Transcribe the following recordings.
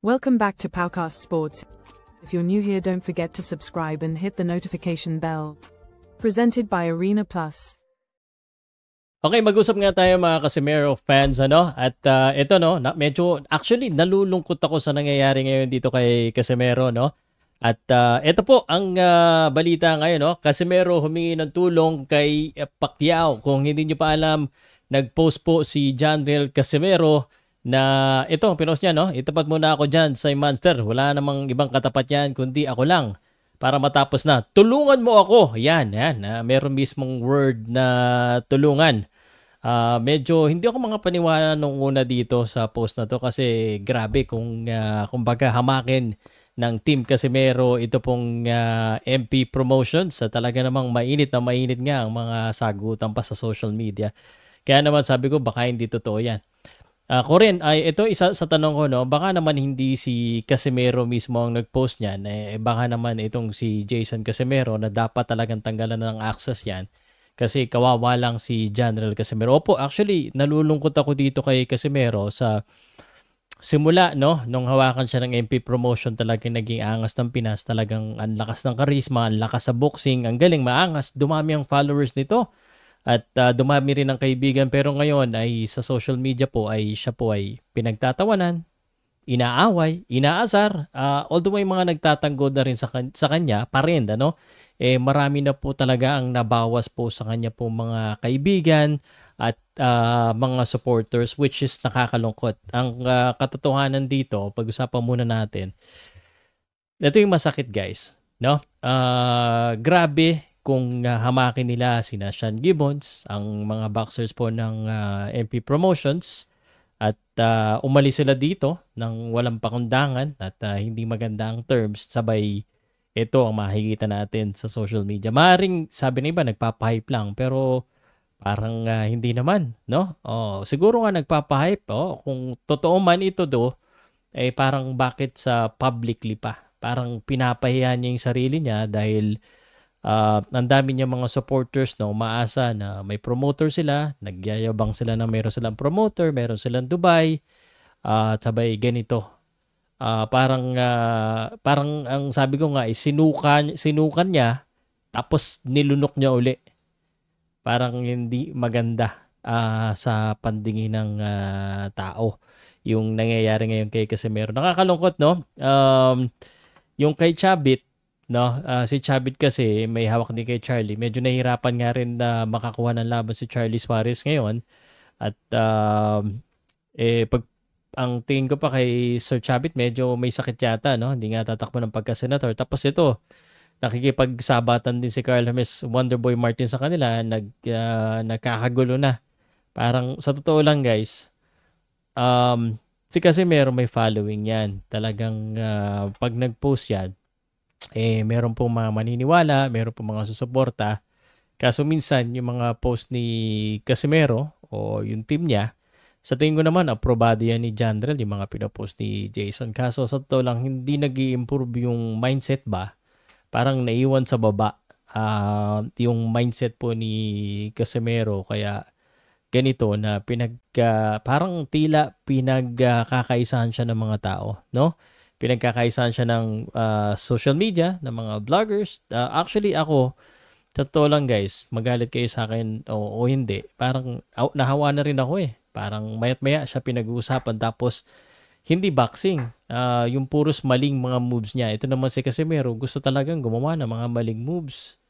Welcome back to Powcast Sports. If you're new here, don't forget to subscribe and hit the notification bell. Presented by Arena Plus. Okay, mag-usap nga tayo mga Casimero fans, ano? At ito, no, medyo actually nalulungkot ako sa nangyayari ngayon dito kay Casimero, no? At ito po ang balita ngayon, no? Casimero humingi ng tulong kay Pacquiao. Kung hindi niyo pa alam, nag-post po si Janriel Casimero na ito, pinost niya, no? Itapat muna ako dyan sa Monster. Wala namang ibang katapat yan, kundi ako lang. Para matapos na. Tulungan mo ako. Yan. Meron mismong word na tulungan. Medyo hindi ako paniwala nung una dito sa post na to kasi grabe kung kumbaga hamakin ng Team Casimero ito pong MP Promotions sa talaga namang mainit nga ang mga sagutan pa sa social media. Kaya naman sabi ko baka hindi totoo yan. Ako rin, ito isa sa tanong ko, no, baka naman hindi si Casimero mismo ang nag-post niyan, baka naman itong si Jason Casimero na dapat talagang tanggalan ng access yan kasi kawawa lang si Janriel Casimero. Opo, actually, nalulungkot ako dito kay Casimero sa simula, no, nung hawakan siya ng MP Promotion talagang naging angas ng Pinas, talagang ang lakas ng karisma, ang lakas sa boxing, ang galing, maangas, dumami ang followers nito. At dumami rin ang kaibigan pero ngayon ay sa social media po ay siya po ay pinagtatawanan, inaaway, inaasar. Although may mga nagtatanggol na rin sa kanya pa rin, ano? Marami na po talaga ang nabawas po sa kanya po mga kaibigan at mga supporters which is nakakalungkot. Ang katotohanan dito, pag-usapan muna natin. Ito yung masakit guys, no? Grabe kung hamakin nila sina Sean Gibbons, ang mga boxers po ng MP Promotions, at umalis sila dito ng walang pakundangan at hindi maganda ang terms, sabay ito ang makikita natin sa social media. Maaaring sabi ng iba nagpapahype lang, pero parang hindi naman, no? Siguro nga nagpapahype, kung totoo man ito parang bakit sa publicly pa? Parang pinapahiya niya yung sarili niya dahil ang dami niya mga supporters na umaasa na may promoter sila, nagyayabang sila na meron silang promoter, meron silang Dubai, at sabay ganito. Parang ang sabi ko nga sinukan niya tapos nilunok niya uli. Parang hindi maganda sa pantingin ng tao yung nangyayari ngayon kay Casimero. Nakakalungkot, no? Yung kay Chabit, no, si Chabit kasi may hawak din kay Charlie. Medyo nahihirapan nga rin na makakuha ng laban si Charlie Suarez ngayon. At pag ang tingin ko pa kay Sir Chabit, medyo may sakit yata, no? Hindi nga tatakbo ng pagka-senator. Tapos ito, nakikipagsabatan din si Carl James Wonderboy Martin sa kanila, nagkakagulo na. Parang sa totoo lang, guys, si Casimero may following yan. Talagang pag nag-post yan, meron pong mga maniniwala, meron pong mga susuporta. Kaso minsan, yung mga post ni Casimero o yung team niya, sa tingin ko naman, aprobado yan ni Janriel, yung mga pinopost ni Jason. Kaso sa totoo lang, hindi nag-i-improve yung mindset ba? Parang naiwan sa baba yung mindset po ni Casimero. Kaya ganito na parang tila pinagkakaisahan siya ng mga tao, no? Pinagkakaisahan siya ng social media, ng mga vloggers. Actually, ako, sa totoo lang guys, magalit kayo sa akin o hindi. Parang nahawa na rin ako . Parang mayat-maya siya pinag-uusapan tapos hindi boxing. Yung puros maling mga moves niya. Ito naman si Casimero, gusto talagang gumawa ng mga maling moves.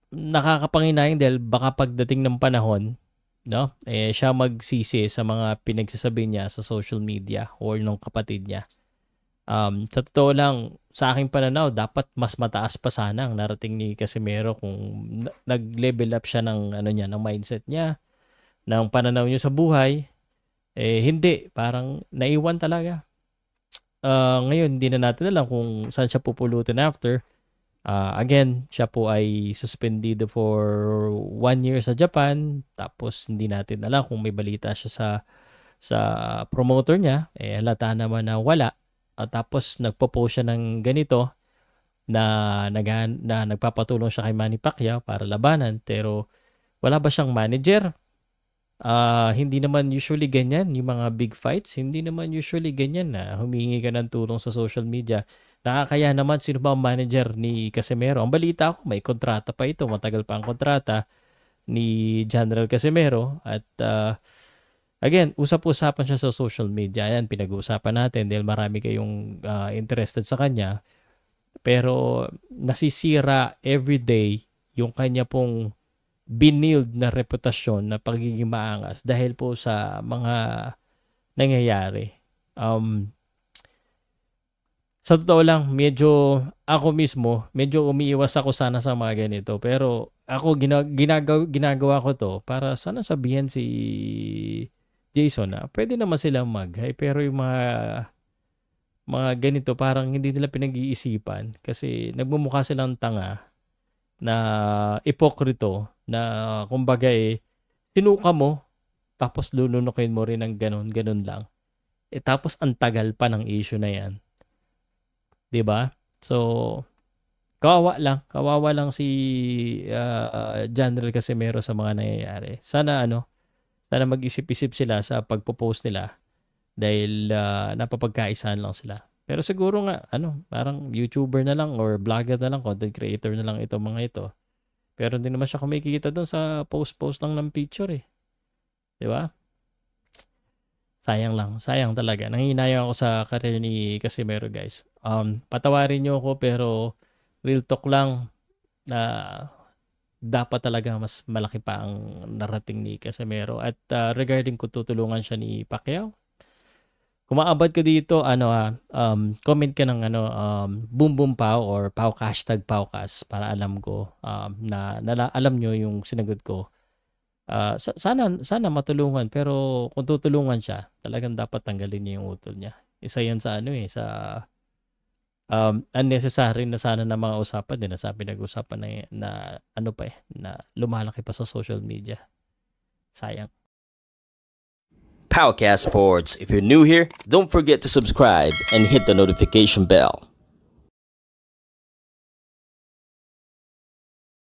Nakakapanginayang dahil baka pagdating ng panahon, no? Siya magsisi sa mga pinagsasabi niya sa social media or nung kapatid niya. Sa totoo lang, sa aking pananaw, dapat mas mataas pa sana ang narating ni Casimero kung nag-level up siya ng ng mindset niya, ng pananaw niya sa buhay. Hindi, parang naiwan talaga. Ngayon, hindi na natin alam kung saan siya pupulutin after. Again, siya po ay suspended for 1 year sa Japan. Tapos hindi natin alam kung may balita siya sa promoter niya. Halata naman na wala. Tapos nagpo-post siya ng ganito na nagpapatulong siya kay Manny Pacquiao para labanan. Pero wala ba siyang manager? Hindi naman usually ganyan yung mga big fights. Hindi naman usually ganyan na humingi ka ng tulong sa social media. Nakakaya naman, sino ba ang manager ni Casimero? Ang balita ko, may kontrata pa ito. Matagal pa ang kontrata ni General Casimero. At again, usap-usapan siya sa social media. Ayan, pinag-uusapan natin dahil marami kayong interested sa kanya. Pero nasisira everyday yung kanya pong binild na reputasyon na pagiging maangas dahil po sa mga nangyayari. Sa totoo lang, ako mismo, medyo umiiwas ako sana sa mga ganito. Pero ako, ginagawa ko to para sana sabihan si Jason na pwede naman silang mag-hi. Pero yung mga ganito, parang hindi nila pinag-iisipan kasi nagmumukha silang tanga na ipokrito na kumbaga sinuka mo tapos lulunukin mo rin ng ganun lang. Tapos ang tagal pa ng issue na yan. 'Di ba? So kawawa lang si General Casimero sa mga nangyayari. Sana mag-isip-isip sila sa pagpo-post nila dahil napapagkaisahan lang sila. Pero siguro nga, parang YouTuber na lang or vlogger na lang, content creator na lang itong mga ito. Pero hindi naman siya kumikita doon sa post-post lang ng picture eh. Di ba? Sayang lang. Sayang talaga. Nanginayang ako sa career ni Casimero, guys. Patawarin niyo ako pero real talk lang na dapat talaga mas malaki pa ang narating ni Casimero. At regarding kung tutulungan siya ni Pacquiao, kung maabot ka dito, comment ka ng boom boom pow or pow hashtag powcast para alam ko na alam nyo yung sinagot ko. Sana matulungan, pero kung tutulungan siya, talagang dapat tanggalin niya yung utol niya. Isa yan sa sa unnecessary na sana na mga usapan din na pinag-usapan na na lumalaki pa sa social media. Sayang. Powcast Sports. If you're new here, don't forget to subscribe and hit the notification bell.